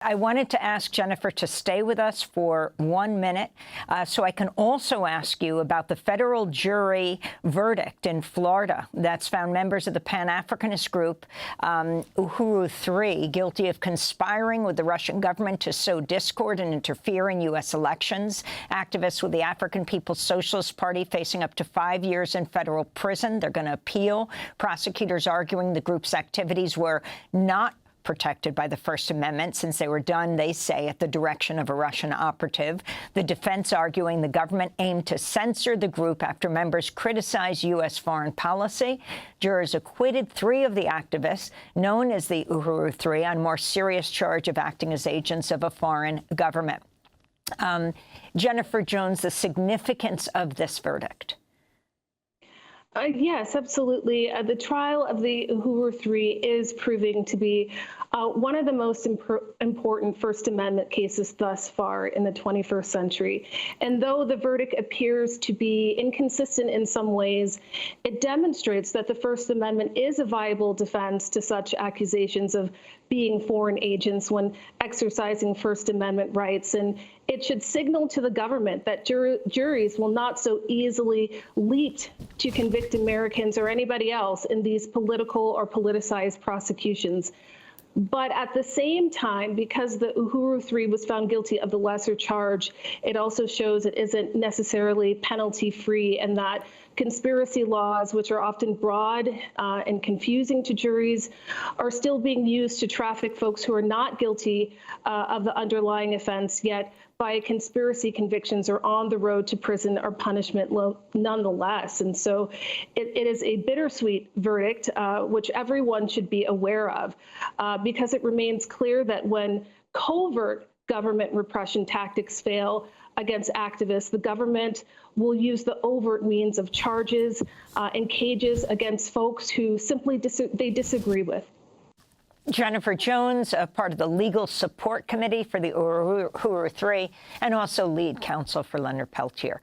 I wanted to ask Jennifer to stay with us for 1 minute so I can also ask you about the federal jury verdict in Florida that's found members of the Pan-Africanist group Uhuru 3 guilty of conspiring with the Russian government to sow discord and interfere in U.S. elections. Activists with the African People's Socialist Party facing up to 5 years in federal prison. They're going to appeal. Prosecutors arguing the group's activities were not protected by the First Amendment since they were done, they say, at the direction of a Russian operative. The defense arguing the government aimed to censor the group after members criticized U.S. foreign policy. Jurors acquitted 3 of the activists, known as the Uhuru 3, on more serious charge of acting as agents of a foreign government. Jennifer Jones, the significance of this verdict. Yes, absolutely. The trial of the Uhuru 3 is proving to be one of the most important First Amendment cases thus far in the 21st century. And though the verdict appears to be inconsistent in some ways, it demonstrates that the First Amendment is a viable defense to such accusations of being foreign agents when exercising First Amendment rights. And it should signal to the government that juries will not so easily leap to convict Americans or anybody else in these political or politicized prosecutions. But at the same time, because the Uhuru 3 was found guilty of the lesser charge, it also shows it isn't necessarily penalty-free, and that conspiracy laws, which are often broad and confusing to juries, are still being used to traffic folks who are not guilty of the underlying offense, yet by conspiracy convictions are on the road to prison or punishment nonetheless. And so it is a bittersweet verdict, which everyone should be aware of, because it remains clear that when covert government repression tactics fail against activists, the government will use the overt means of charges and cages against folks who simply they disagree with. Jennifer Jones, a part of the Legal Support Committee for the Uhuru 3, and also lead counsel for Leonard Peltier.